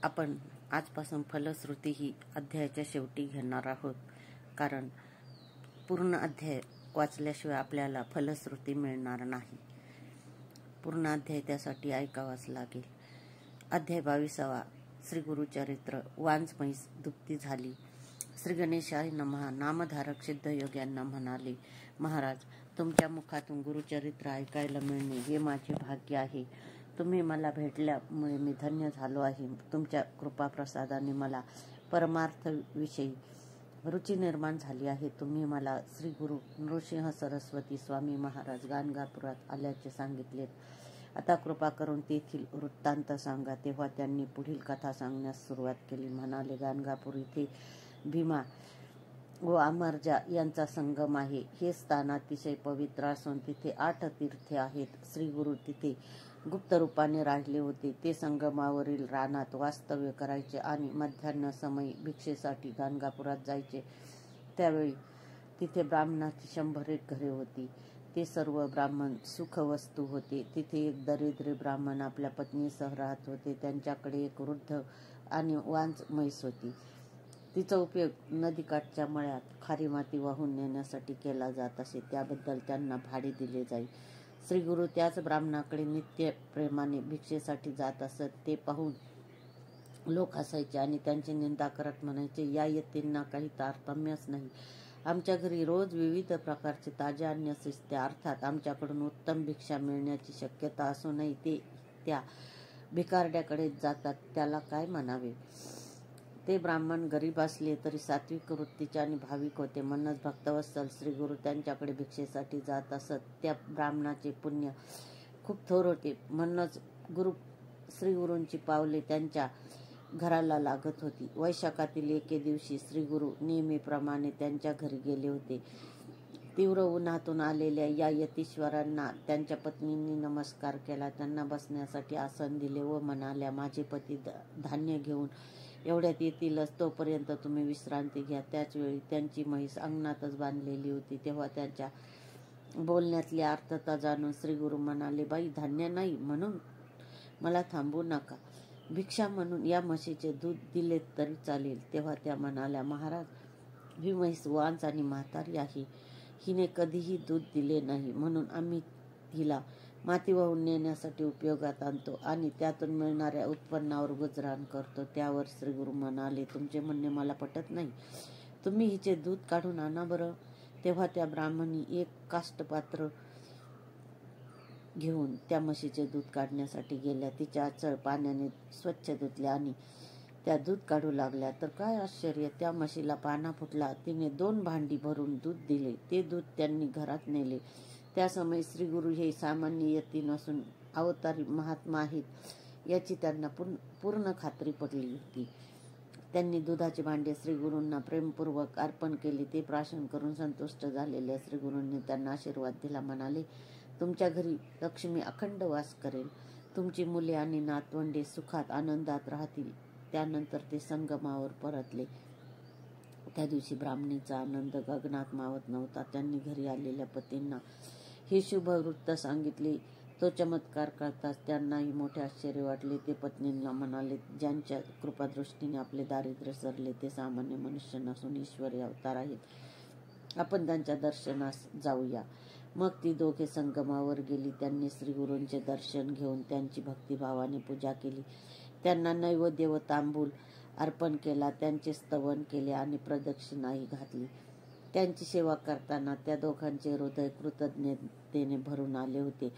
आपण आजपासून फलश्रुती ही अध्यायाच्या शेवटी घेणार आहोत, कारण पूर्ण अध्याय वाचल्याशिवाय आपल्याला फलश्रुती मिळणार नाही. पूर्ण अध्याय त्यासाठी ऐकावाच लागेल. अध्याय 22. श्री गुरुचरित्र. वांज म्हैस दुभती झाली. श्री गणेशाय नमः. नामधारक सिद्धयोग्यांना म्हणाले, महाराज, तुमच्या मुखातून गुरुचरित्र ऐकायला मिळणे हे माझे भाग्य आहे. तुम्ही मला भेटल्यामुळे मी धन्य झालो आहे. तुमच्या कृपाप्रसादाने मला परमार्थविषयी रुची निर्माण झाली आहे. तुम्ही मला श्री गुरु नृसिंह सरस्वती स्वामी महाराज गाणगापुरात आल्याचे सांगितले. आता कृपा करून तेथील वृत्तांत सांगा. तेव्हा त्यांनी पुढील कथा सांगण्यास सुरुवात केली. म्हणाले, गाणगापूर इथे भीमा व अमरजा यांचा संगम आहे. हे स्थान अतिशय पवित्र असून तिथे 8 तीर्थे आहेत. श्री गुरु तिथे गुप्त रूपाने राहिले होते. ते संगमावरील रानात वास्तव्य करायचे आणि मध्यान्ह समयी भिक्षेसाठी गाणगापुरात जायचे. त्यावेळी तिथे ब्राह्मणाची 100 घरे होती. ते सर्व ब्राह्मण सुखवस्तू होते. तिथे एक दरिद्री ब्राह्मण आपल्या पत्नीसह राहत होते. त्यांच्याकडे एक वृद्ध आणि वांज म्हैस होती. तिचा उपयोग नदीकाठच्या मळ्यात खारी माती वाहून नेण्यासाठी केला जात असे. त्याबद्दल त्यांना भाडे दिले जाई. श्री गुरु त्याच ब्राह्मणाकडे नित्य प्रेमाने भिक्षेसाठी जात असत. ते पाहून लोक हसायचे आणि त्यांची निंदा करत म्हणायचे, या यतींना काही तारतम्यच नाही. आमच्या घरी रोज विविध प्रकारचे ताजे अन्न शिजते. अर्थात आमच्याकडून उत्तम भिक्षा मिळण्याची शक्यता असूनही ते त्या भिकारड्याकडे जातात. त्याला काय म्हणावे. ते ब्राह्मण गरीब असले तरी सात्विक वृत्तीचे आणि भाविक होते. म्हणूनच भक्तवत्सल श्री गुरु त्यांच्याकडे भिक्षेसाठी जात असत. त्या ब्राह्मणाचे पुण्य खूप थोर होते. म्हणूनच श्री गुरूंची पावले त्यांच्या घराला लागत होती. वैशाखातील एके दिवशी श्री गुरु नेहमीप्रमाणे त्यांच्या घरी गेले होते. तीव्र उन्हातून आलेल्या या यतीश्वरांना त्यांच्या पत्नींनी नमस्कार केला. त्यांना बसण्यासाठी आसन दिले व म्हणाल्या, माझे पती धान्य घेऊन एवढ्यात येतीलच, तोपर्यंत तुम्ही विश्रांती घ्या. त्याचवेळी त्यांची म्हैस अंगणातच बांधलेली होती. तेव्हा त्यांच्या बोलण्यातली अर्थता जाणून श्री गुरु म्हणाले, बाई, धान्य नाही म्हणून मला थांबवू नका. भिक्षा म्हणून या म्हशीचे दूध दिलेत तरी चालेल. तेव्हा त्या म्हणाल्या, महाराज, ही म्हैस वांज आणि म्हातारी आहे. हिने कधीही दूध दिले नाही. म्हणून आम्ही हिला माती वाहून नेण्यासाठी उपयोगात आणतो आणि त्यातून मिळणाऱ्या उत्पन्नावर गुजराण करतो. त्यावर श्री गुरु म्हणाले, तुमचे म्हणणे मला पटत नाही. तुम्ही हिचे दूध काढून आणा बरं. तेव्हा त्या ब्राह्मणी एक काष्टपात्र घेऊन त्या म्हशीचे दूध काढण्यासाठी गेल्या. तिच्या आचळ पाण्याने स्वच्छ धुतले आणि त्या दूध काढू लागल्या. तर काय आश्चर्य, त्या म्हशीला पाना फुटला. तिने 2 भांडी भरून दूध दिले. ते दूध त्यांनी घरात नेले. त्या समय श्री गुरु हे सामान्य यती नसून अवतारी महात्मा आहेत याची त्यांना पूर्ण खात्री पडली होती. त्यांनी दुधाचे भांडे श्री गुरूंना प्रेमपूर्वक अर्पण केले. ते प्राशन करून संतुष्ट झालेल्या श्री गुरूंनी त्यांना आशीर्वाद दिला. म्हणाले, तुमच्या घरी लक्ष्मी अखंड वास करेल. तुमची मुले आणि नातवंडे सुखात आनंदात राहतील. त्यानंतर ते संगमावर परतले. त्या दिवशी ब्राह्मणीचा आनंद गगनात मावत नव्हता. त्यांनी घरी आलेल्या पतींना हे शुभ वृत्त सांगितले. तो चमत्कार करताच त्यांनाही मोठे आश्चर्य वाटले. ते पत्नींना म्हणाले, ज्यांच्या कृपादृष्टीने आपले दारिद्र्य सरले ते सामान्य मनुष्य नसून ईश्वरी अवतार आहेत. आपण त्यांच्या दर्शनास जाऊया. मग ती दोघे संगमावर गेली. त्यांनी श्री गुरूंचे दर्शन घेऊन त्यांची भक्तिभावाने पूजा केली. त्यांना नैवेद्य व तांबूल अर्पण केला. त्यांचे स्तवन केले आणि प्रदक्षिणाही घातली. त्यांची सेवा करताना त्या दोघांचे हृदय कृतज्ञतेने भरून आले होते.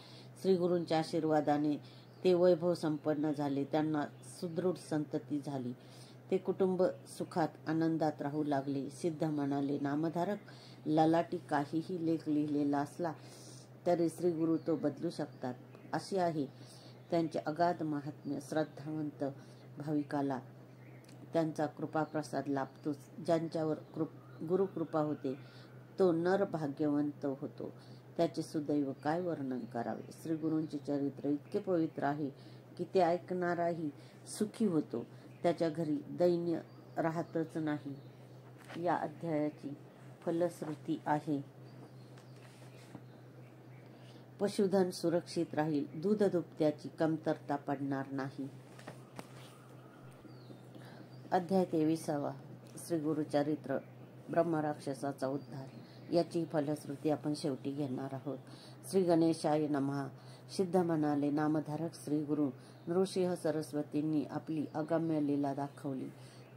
श्री गुरूंच्या आशीर्वादाने ते वैभव संपन्न झाले. त्यांना सुदृढ संतती झाली. ते कुटुंब सुखात आनंदात राहू लागले. सिद्ध म्हणाले, नामधारक, ललाटी काहीही लेख लिहिलेला असला तरी श्री गुरु तो बदलू शकतात. अशी आहे त्यांचे अगाध महात्म्य. श्रद्धावंत भाविकाला त्यांचा कृपाप्रसाद लाभतोच. ज्यांच्यावर गुरुकृपा होते तो नर भाग्यवंत होतो. त्याचे सुदैव काय वर्णन करावे. श्री गुरूंचे चरित्र इतके पवित्र आहे की ते ऐकणाराही सुखी होतो. त्याच्या घरी दैन्य राहतच नाही. या अध्यायाची फलश्रुती आहे, पशुधन सुरक्षित राहील. दूध दुभत्याची कमतरता पडणार नाही. अध्याय 23 श्री गुरुचरित्र ब्रह्मराक्षसाचा उद्धार याची फलश्रुती आपण शेवटी घेणार आहोत. श्री गणेशाय नमः. सिद्ध म्हणाले, नामधारक श्री गुरु नृसिंह सरस्वतींनी आपली अगम्य लीला दाखवली.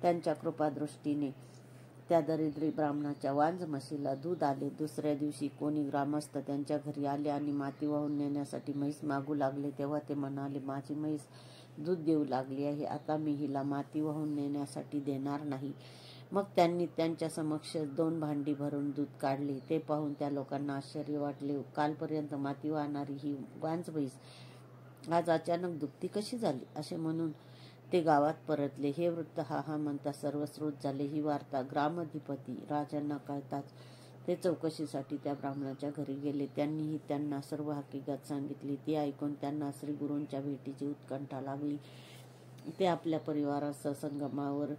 त्यांच्या कृपादृष्टीने त्या दरिद्री ब्राह्मणाच्या वांज म्हशीला दूध आले. दुसऱ्या दिवशी कोणी ग्रामस्थ त्यांच्या घरी आले आणि माती वाहून नेण्यासाठी म्हैस मागू लागले. तेव्हा ते म्हणाले, माझी म्हैस दूध देऊ लागली आहे, आता मी हिला माती वाहून नेण्यासाठी देणार नाही. मग त्यांनी त्यांच्या समक्ष 2 भांडी भरून दूध काढले. ते पाहून त्या लोकांना आश्चर्य वाटले. कालपर्यंत माती वाहणारी ही वांज म्हैस आज अचानक दुभती कशी झाली, असे म्हणून ते गावात परतले. हे वृत्त हा म्हणता सर्व श्रुत झाले. ही वार्ता ग्रामाधिपती राजांना कळताच ते चौकशीसाठी त्या ब्राह्मणाच्या घरी गेले. त्यांनीही त्यांना सर्व हकीकत सांगितली. ती ऐकून त्यांना श्री गुरूंच्या भेटीची उत्कंठा लागली. ते आपल्या परिवारासह संगमावर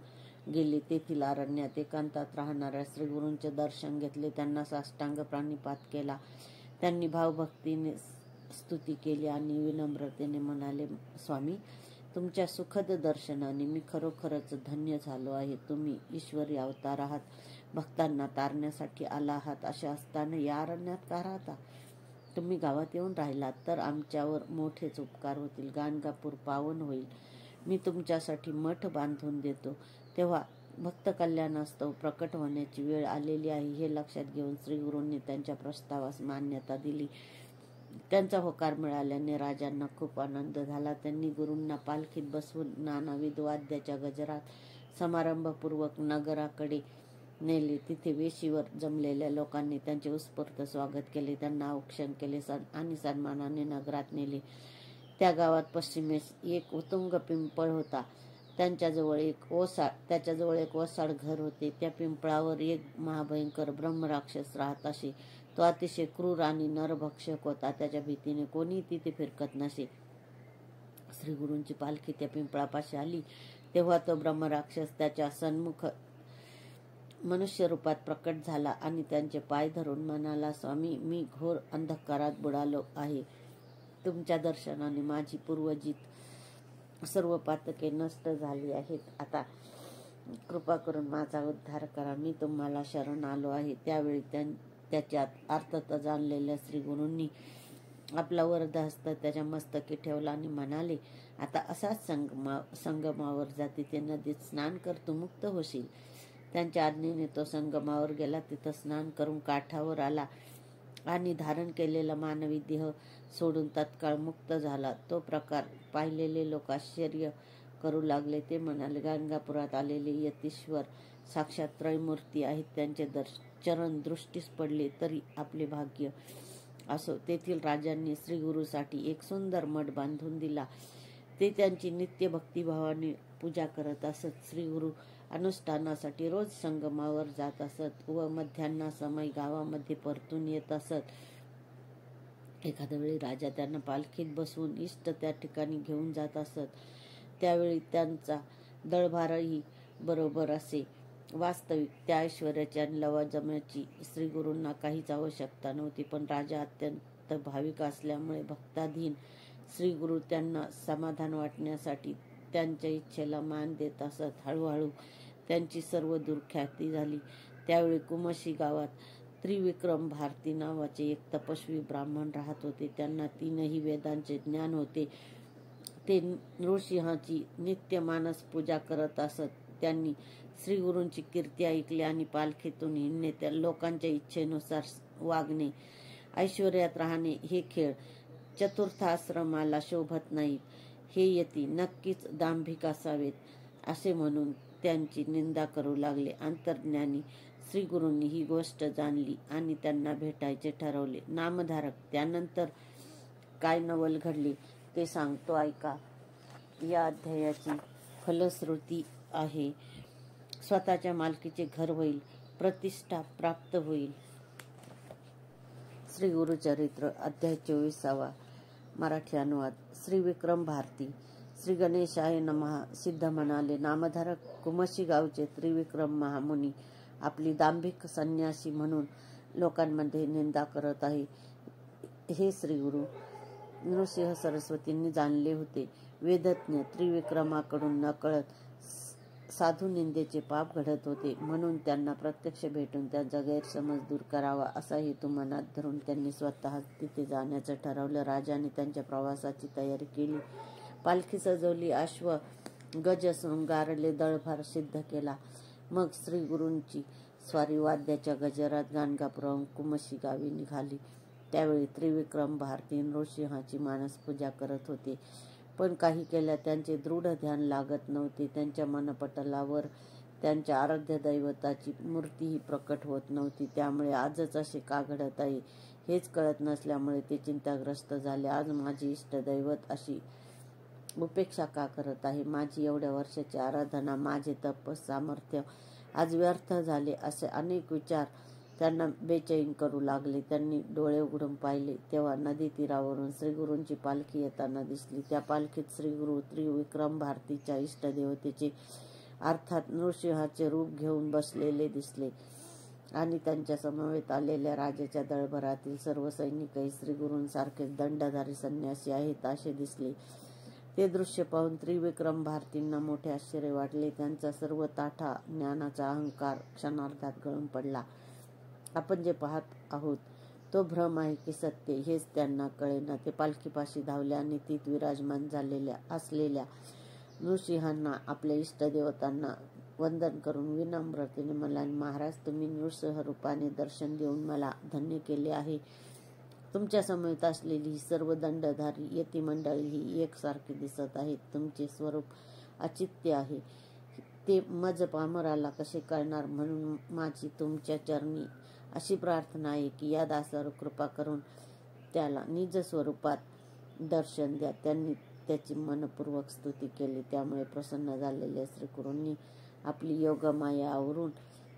गेले. तेथील अरण्यात एकांतात राहणाऱ्या श्री गुरूंचे दर्शन घेतले. त्यांना साष्टांग प्रणिपात केला. त्यांनी भावभक्तीने स्तुती केली आणि विनम्रतेने म्हणाले, स्वामी, तुमच्या सुखद दर्शनाने मी खरोखरच धन्य झालो आहे. तुम्ही ईश्वरी अवतार आहात, भक्तांना तारण्यासाठी आला आहात. अशा असताना या अरण्यात का राहता? तुम्ही गावात येऊन राहिलात तर आमच्यावर मोठेच उपकार होतील. गाणगापूर पावन होईल. मी तुमच्यासाठी मठ बांधून देतो. तेव्हा भक्त कल्याणास्तव प्रकट होण्याची वेळ आलेली आहे. हे लक्षात घेऊन श्री गुरूंनी त्यांच्या प्रस्तावास मान्यता दिली. त्यांचा होकार मिळाल्याने राजांना खूप आनंद झाला. त्यांनी गुरूंना पालखीत बसवून नानाविध वाद्याच्या गजरात समारंभपूर्वक नगराकडे नेले. तिथे वेशीवर जमलेल्या लोकांनी त्यांचे उत्स्फूर्त स्वागत केले. त्यांना औक्षण केले आणि सन्मानाने नगरात नेले. त्या गावात पश्चिमेस एक उत्तुंग पिंपळ होता. त्याच्याजवळ एक ओसाड घर होते. त्या पिंपळावर एक महाभयंकर ब्रह्मराक्षस राहत असे. तो अतिशय क्रूर आणि नरभक्षक होता. त्याच्या भीतीने कोणी तिथे फिरकत नसे. श्री गुरूंची पालखी त्या पिंपळापाशी आली तेव्हा तो ब्रह्मराक्षस त्याच्या सन्मुख मनुष्य रूपात प्रकट झाला आणि त्यांचे पाय धरून म्हणाला, स्वामी, मी घोर अंधकारात बुडालो आहे. तुमच्या दर्शनाने माझी पूर्वजित सर्व पातके नष्ट झाली आहेत. आता कृपा करून माझा उद्धार करा. मी तुम्हाला शरण आलो आहे. त्यावेळी त्याच्यात अर्थात जाणलेल्या श्री गुरूंनी आपला वरदहस्त त्याच्या मस्तकी ठेवला आणि म्हणाले, आता असाच संगमावर जा. तिथे नदीत स्नान कर, तू मुक्त होशील. त्यांच्या आज्ञेने तो संगमावर गेला. तिथं स्नान करून काठावर आला आणि धारण केलेला मानवी देह सोडून तत्काळ मुक्त झाला. तो प्रकार पाहिलेले लोक आश्चर्य करू लागले. ते म्हणाले, गाणगापुरात आलेले यतीश्वर साक्षात त्रयमूर्ती आहेत. त्यांचे चरण दृष्टीस पडले तरी आपले भाग्य असो. तेथील राजांनी श्री गुरुसाठी एक सुंदर मठ बांधून दिला. ते त्यांची नित्य भक्तिभावाने पूजा करत असत. श्री गुरु अनुष्ठानासाठी रोज संगमावर जात असत व मध्यान्ह समय गावामध्ये परतून येत असत. एखाद्या वेळी राजा त्यांना पालखीत बसवून इष्ट त्या ठिकाणी घेऊन जात असत. त्यावेळी त्यांचा दळभारही बरोबर असे. वास्तविक त्या ऐश्वर्याची आणि लवाजम्याची श्री गुरूंना काहीच आवश्यकता नव्हती. पण राजा अत्यंत भाविक असल्यामुळे भक्ताधीन श्री गुरु त्यांना समाधान वाटण्यासाठी त्यांच्या इच्छेला मान देत असत. हळूहळू त्यांची सर्व दुर्ख्याती झाली. त्यावेळी कुमशी गावात त्रिविक्रम भारती नावाचे एक तपस्वी ब्राह्मण राहत होते. त्यांना 3ही वेदांचे ज्ञान होते. ते नृसिंहाची नित्य मानस पूजा करत असत. त्यांनी श्री गुरूंची कीर्ती ऐकली आणि पालखीतून हिंडणे, त्या लोकांच्या इच्छेनुसार वागणे, ऐश्वर्यात राहणे हे खेळ चतुर्थाश्रमाला शोभत नाहीत. हे यती नक्कीच दांभिक असावेत असे म्हणून त्यांची निंदा करू लागले. अंतर्ज्ञानी श्री गुरूंनी ही गोष्ट जाणली आणि त्यांना भेटायचे ठरवले. नामधारक, त्यानंतर काय नवल घडले ते सांगतो ऐका. या अध्यायाची फलश्रुती आहे, स्वतःच्या मालकीचे घर होईल, प्रतिष्ठा प्राप्त होईल. श्री गुरुचरित्र अध्याय 24 मराठी अनुवाद. श्री विक्रम भारती. श्री गणेशाय नमः. सिद्ध म्हणाले, नामधारक, कुमशी गावचे त्रिविक्रम महामुनी आपली दांभिक संन्यासी म्हणून लोकांमध्ये निंदा करत आहे. हे श्री गुरु नृसिंह सरस्वतींनी जाणले होते. वेदज्ञ त्रिविक्रमाकडून नकळत साधू निंदेचे पाप घडत होते, म्हणून त्यांना प्रत्यक्ष भेटून त्यांचा गैरसमज दूर करावा असा हेतू मनात धरून त्यांनी स्वतः तिथे जाण्याचं ठरवलं. राजाने त्यांच्या प्रवासाची तयारी केली. पालखी सजवली, अश्व गज शृंगारले, दळभार सिद्ध केला. मग श्री गुरूंची स्वारी वाद्याच्या गजरात गाणगापुराहून कुमशी गावी निघाली. त्यावेळी त्रिविक्रम भारती नृसिंहाची मानसपूजा करत होते, पण काही केल्या त्यांचे दृढ ध्यान लागत नव्हते. त्यांच्या मनपटलावर त्यांच्या आराध्य दैवताची मूर्तीही प्रकट होत नव्हती. त्यामुळे आजच असे का घडत आहे हेच कळत नसल्यामुळे ते चिंताग्रस्त झाले. आज माझे इष्टदैवत अशी उपेक्षा का करत आहे? माझी एवढ्या वर्षाची आराधना, माझे तप सामर्थ्य आज व्यर्थ झाले, असे अनेक विचार त्यांना बेचैन करू लागले. त्यांनी डोळे उघडून पाहिले तेव्हा नदी तीरावरून श्रीगुरूंची पालखी येताना दिसली. त्या पालखीत श्रीगुरू त्रिविक्रम भारतीच्या इष्टदेवतेचे अर्थात नृसिंहाचे रूप घेऊन बसलेले दिसले आणि त्यांच्या समवेत आलेल्या राजाच्या दळभरातील सर्व सैनिकही श्रीगुरूंसारखेच दंडधारी संन्यासी आहेत असे दिसले. ते दृश्य पाहून त्रिविक्रम भारतींना मोठे आश्चर्य वाटले. त्यांचा सर्व ताठा ज्ञानाचा अहंकार क्षणार्धात गळून पडला. आपण जे पाहत आहोत तो भ्रम आहे की सत्य हेच त्यांना कळेना. ते पालखीपाशी धावले आणि तीत विराजमान असलेल्या नृसिंहांना, आपल्या इष्टदेवतांना वंदन करून विनम्रतेने म्हणाले, महाराज, तुम्ही नृसिंह रूपाने दर्शन देऊन मला धन्य केले आहे. तुमच्या समवेत असलेली ही सर्व दंडधारी यती मंडळी ही एकसारखी दिसत आहेत. तुमचे स्वरूप अचित्य आहे, ते मज पामराला कसे कळणार? म्हणून माझी तुमच्या चरणी अशी प्रार्थना आहे की या दासावर कृपा करून त्याला निज स्वरूपात दर्शन द्या. त्यांनी त्याची मनपूर्वक स्तुती केली. त्यामुळे प्रसन्न झालेल्या श्रीगुरूंनी आपली योगमाया आवरून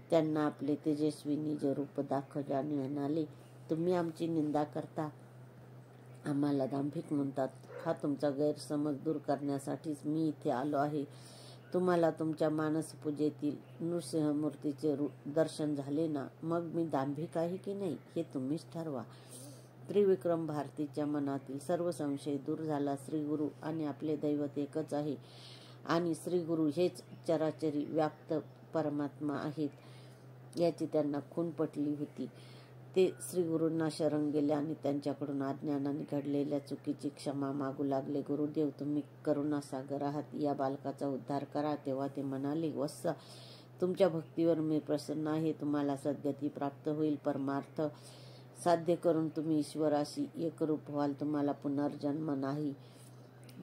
त्यांना आपले तेजस्वी निज रूप दाखवले आणि म्हणाले, तुम्ही आमची निंदा करता, आम्हाला दांभिक म्हणतात. हा तुमचा गैरसमज दूर करण्यासाठीच मी इथे आलो आहे. तुम्हाला तुमच्या मानसपूजेतील नृसिंहमूर्तीचे दर्शन झाले ना, मग मी दांभिक आहे की नाही हे तुम्हीच ठरवा. त्रिविक्रम भारतीच्या मनातील सर्व संशय दूर झाला. श्रीगुरू आणि आपले दैवत एकच आहे आणि श्रीगुरू हेच चराचरी व्याप्त परमात्मा आहेत याची त्यांना खूण पटली होती. ते श्रीगुरूंना शरण गेले आणि त्यांच्याकडून अज्ञानाने घडलेल्या चुकीची क्षमा मागू लागले. गुरुदेव, तुम्ही करुणासागर आहात, या बालकाचा उद्धार करा. तेव्हा ते म्हणाले, वत्स, तुमच्या भक्तीवर मी प्रसन्न आहे. तुम्हाला सद्गती प्राप्त होईल. परमार्थ साध्य करून तुम्ही ईश्वराशी एकरूप व्हाल. तुम्हाला पुनर्जन्म नाही.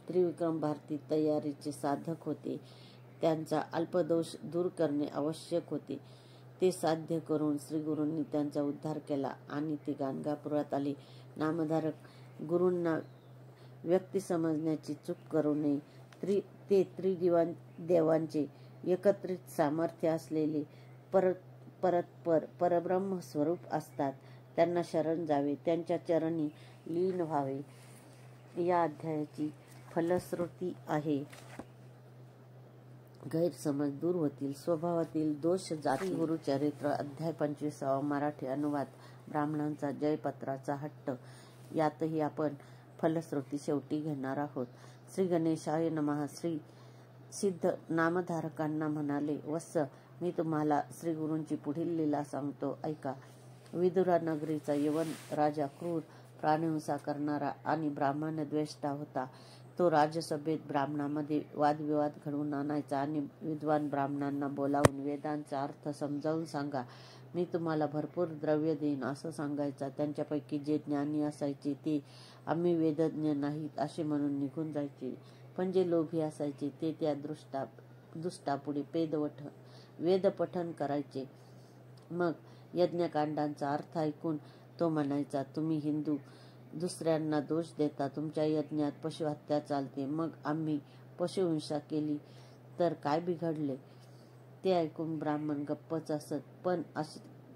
त्रिविक्रम भारती तयारीचे साधक होते. त्यांचा अल्पदोष दूर करणे आवश्यक होते. ते साध्य करून श्रीगुरूंनी त्यांचा उद्धार केला आणि ते गाणगापुरात आले. नामधारक गुरूंना व्यक्ती समजण्याची चूक करू नये. ते त्रिदेवांचे एकत्रित सामर्थ्य असलेले परस्पर परब्रह्म स्वरूप असतात. त्यांना शरण जावे, त्यांच्या चरणी लीन व्हावे. या अध्यायाची फलश्रुती आहे. गैरसमज दूर होतील. स्वभावातील दोष जातील. गुरुचरित्र अध्याय 25 मराठी अनुवाद ब्राह्मणांचा जयपत्राचा हट्ट. यातही आपण फलश्रुती शेवटी घेणार आहोत. श्री गणेशाय नमः. श्री सिद्ध नामधारकांना म्हणाले, वत्स, मी तुम्हाला श्रीगुरूंची पुढील लीला सांगतो, ऐका. विदुरा नगरीचा यवन राजा क्रूर, प्राणहिंसा करणारा आणि ब्राह्मण द्वेष्टा होता. तो राजसभेत ब्राह्मणांमध्ये वादविवाद घडवून आणायचा आणि विद्वान ब्राह्मणांना बोलावून वेदांचा अर्थ समजावून सांगा, मी तुम्हाला भरपूर द्रव्य देईन असं सांगायचा. त्यांच्यापैकी जे ज्ञानी असायचे ते आम्ही वेदज्ञ नाहीत असे म्हणून निघून जायचे, पण जे लोभी असायचे ते त्या दुष्टापुढे वेदपठन करायचे. मग यज्ञकांडांचा अर्थ ऐकून तो म्हणायचा, तुम्ही हिंदू दुसऱ्यांना दोष देता, तुमच्या यज्ञात पशुहत्या चालते. मग आम्ही पशुहिंसा केली तर काय बिघडले? ते ऐकून ब्राह्मण गप्पच असत. पण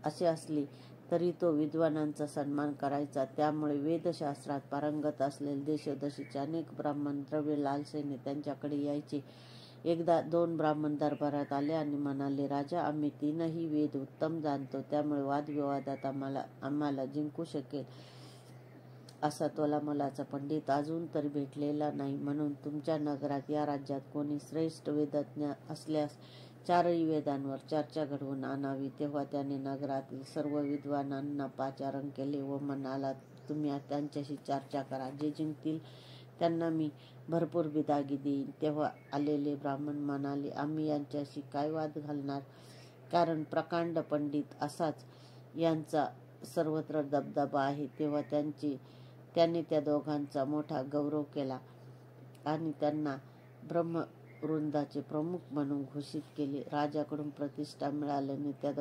असे असले तरी तो विद्वानांचा सन्मान करायचा. त्यामुळे वेदशास्त्रात पारंगत असलेले देशोदेशीचे अनेक ब्राह्मण द्रव्य लालसेने त्यांच्याकडे यायचे. एकदा 2 ब्राह्मण दरबारात आले आणि म्हणाले, राजा, आम्ही 3ही वेद उत्तम जाणतो, त्यामुळे वादविवादात आम्हाला जिंकू शकेल असा तोलामोलाचा पंडित अजून तरी भेटलेला नाही. म्हणून तुमच्या नगरात या राज्यात कोणी श्रेष्ठ वेदज्ञ असल्यास चारही वेदांवर चर्चा घडवून आणावी. तेव्हा त्याने नगरातील सर्व विद्वानांना पाचारण केले व म्हणाला, तुम्ही त्यांच्याशी चर्चा करा. जे जिंकतील त्यांना मी भरपूर बिदागी देईन. तेव्हा आलेले ब्राह्मण म्हणाले, आम्ही यांच्याशी काय वाद घालणार, कारण प्रकांड पंडित असाच यांचा सर्वत्र दबदबा आहे. तेव्हा त्याने त्या दोघांचा मोठा गौरव केला आणि त्यांना ब्रह्मवृंदाचे प्रमुख म्हणून घोषित केले. राजाकडून प्रतिष्ठा मिळाल्याने त्या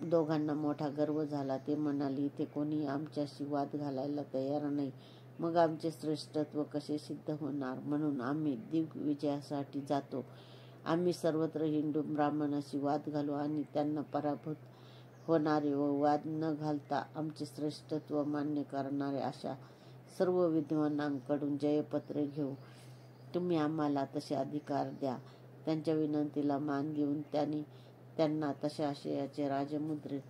दोघांना मोठा गर्व झाला. ते म्हणाले, इथे कोणी आमच्याशी वाद घालायला तयार नाही, मग आमचे श्रेष्ठत्व कसे सिद्ध होणार. म्हणून आम्ही दिग्विजयासाठी जातो. आम्ही सर्वत्र हिंडून ब्राह्मणाशी वाद घालू आणि त्यांना पराभूत होणारे व वाद न घालता आमचे श्रेष्ठत्व मान्य करणारे अशा सर्व विद्वानांकडून जयपत्रे घेऊ. तुम्ही आम्हाला तसे अधिकार द्या. त्यांच्या विनंतीला मान देऊन त्यांना तशा आशयाचे राजमुद्रित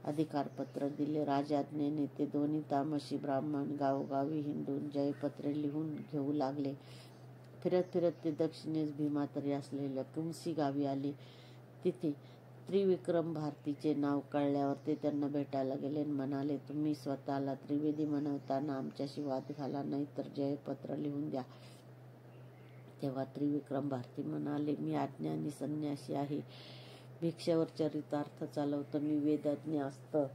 अधिकारपत्र दिले. राजाज्ञेने ते दोन्ही तामसी ब्राह्मण गावोगावी हिंडून जयपत्रे लिहून घेऊ लागले. फिरत फिरत ते दक्षिणेस भीमातरी असलेल्या कुमसी गावी आले. तिथे त्रिविक्रम भारतीचे नाव कळल्यावर ते त्यांना भेटायला गेले आणि म्हणाले, तुम्ही स्वतःला त्रिवेदी म्हणवताना आमच्याशी वाद घाला, नाही तर जयपत्र लिहून द्या. तेव्हा त्रिविक्रम भारती म्हणाले, मी अज्ञानी संन्यासी आहे. भिक्षेवर चरितार्थ चालवतो. मी वेदज्ञ असतं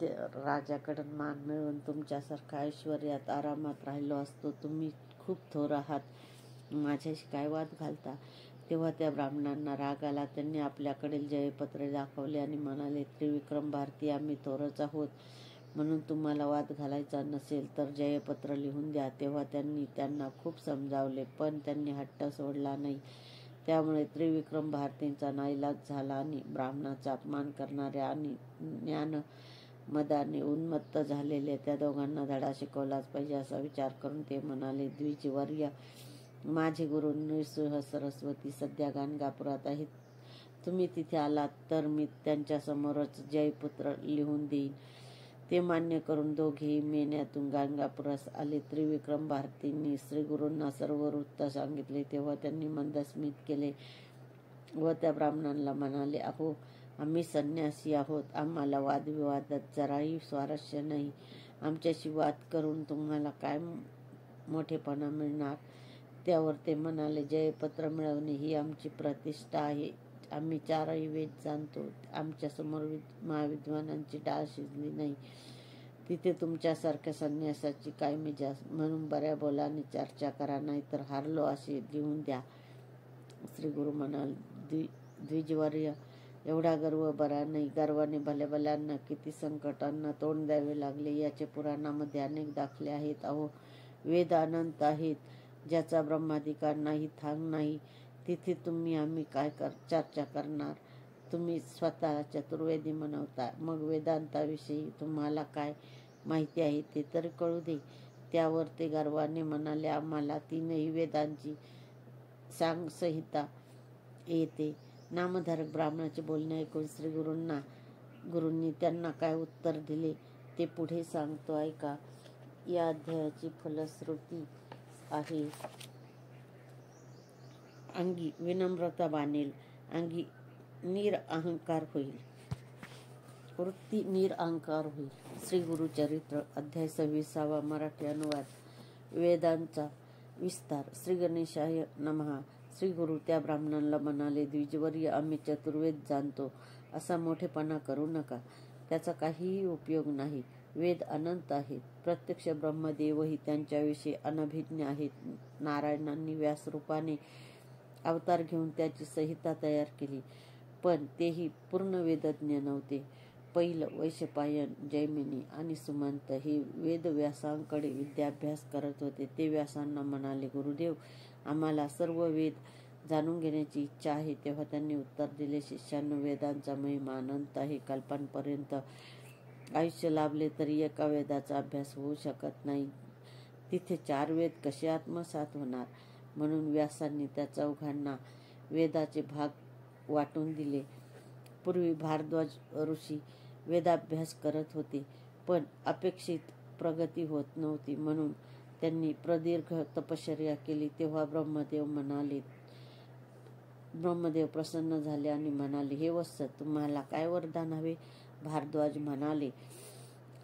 ते राजाकडून मान मिळवून तुमच्यासारखा ऐश्वर्यात आरामात राहिलो असतो. तुम्ही खूप थोर आहात, माझ्याशी काय वाद घालता. तेव्हा त्या ब्राह्मणांना राग आला. त्यांनी आपल्याकडील जयपत्रे दाखवले आणि म्हणाले, त्रिविक्रम भारती, आम्ही थोरच आहोत. म्हणून तुम्हाला वाद घालायचा नसेल तर जयपत्र लिहून द्या. तेव्हा त्यांनी त्यांना खूप समजावले, पण त्यांनी हट्ट सोडला नाही. त्यामुळे त्रिविक्रम भारतींचा नाईलाज झाला आणि ब्राह्मणाचा अपमान करणाऱ्या आणि ज्ञानमदाने उन्मत्त झालेल्या त्या दोघांना धडा शिकवलाच पाहिजे असा विचार करून ते म्हणाले, द्विजवर्य, माझे गुरु नृसिंह सरस्वती सध्या गाणगापुरात आहेत. तुम्ही तिथे आलात तर मी त्यांच्या समोरच जयपुत्र लिहून देईन. ते मान्य करून दोघेही मेन्यातून गाणगापुरास आले. त्रिविक्रम भारतींनी श्रीगुरूंना सर्व वृत्त सांगितले. तेव्हा त्यांनी मंदस्मित केले व त्या ब्राह्मणांना म्हणाले, अहो, आम्ही संन्यासी आहोत. आम्हाला वादविवादात जराही स्वारस्य नाही. आमच्याशी वाद करून तुम्हाला काय मोठेपणा मिळणार. त्यावर ते म्हणाले, जयपत्र मिळवणे ही आमची प्रतिष्ठा आहे. आम्ही चारही वेद जाणतो. आमच्या समोर महाविद्वानांची डाळ शिजली नाही. तिथे तुमच्यासारख्या संन्यासाची काय मिजाज. म्हणून बऱ्या बोलाने चर्चा करा, नाही तर हारलो असे लिहून द्या. श्री गुरु म्हणाले, द्विजवर्य, एवढा गर्व बरा नाही. गर्वाने भल्याभल्यांना किती संकटांना तोंड द्यावे लागले याचे पुराणामध्ये अनेक दाखले आहेत. अहो, वेद अनंत आहेत, ज्याचा ब्रह्माधिकार नाही, थांग नाही. तिथे आम्ही काय चर्चा करणार. तुम्ही स्वतःला चतुर्वेदी म्हणवता, मग वेदांताविषयी तुम्हाला काय माहिती आहे ते तरी कळू दे. त्यावर ते गर्वाने म्हणाले, आम्हाला तीनही वेदांची सांगसंहिता येते. नामधारक ब्राह्मणाचे बोलणे ऐकून गुरूंनी त्यांना काय उत्तर दिले ते पुढे सांगतो ऐका. या अध्यायाची फलश्रुती आहे, अंगी विनम्रता बाणेल, अंगी निरअहंकार होईल, वृत्ती निरअहंकार होईल. श्री गुरुचरित्र अध्याय 26 मराठी अनुवाद. वेदांचा विस्तार. श्री गणेशाय नमः. श्री गुरु त्या ब्राह्मणांना म्हणाले, द्विजवर्य, आम्ही चतुर्वेद जाणतो असा मोठेपणा करू नका. त्याचा काहीही उपयोग नाही. वेद अनंत आहेत. प्रत्यक्ष ब्रह्मदेवही त्यांच्याविषयी अनभिज्ञ आहेत. नारायणांनी व्यासरूपाने अवतार घेऊन त्याची संहिता तयार केली, पण तेही पूर्ण वेदज्ञ नव्हते. पहिलं वैशंपायन, जैमिनी आणि सुमंत हे वेदव्यासांकडे विद्याभ्यास करत होते. ते व्यासांना म्हणाले, गुरुदेव, आम्हाला सर्व वेद जाणून घेण्याची इच्छा आहे. तेव्हा त्यांनी उत्तर दिले, शिष्यानो, वेदांचा महिमा अनंत आहे. कल्पांपर्यंत आयुष्य लाभले तरी एका वेदाचा अभ्यास होऊ शकत नाही. तिथे 4 वेद कसे आत्मसात होणार. म्हणून व्यासांनी त्या चौघांना वेदाचे भाग वाटून दिले. पूर्वी भारद्वाज ऋषी वेदाभ्यास करत होते, पण अपेक्षित प्रगती होत नव्हती. म्हणून त्यांनी प्रदीर्घ तपश्चर्या केली. तेव्हा ब्रह्मदेव प्रसन्न झाले आणि म्हणाले, हे वत्स, तुम्हाला काय वरदान हवे? भारद्वाज म्हणाले,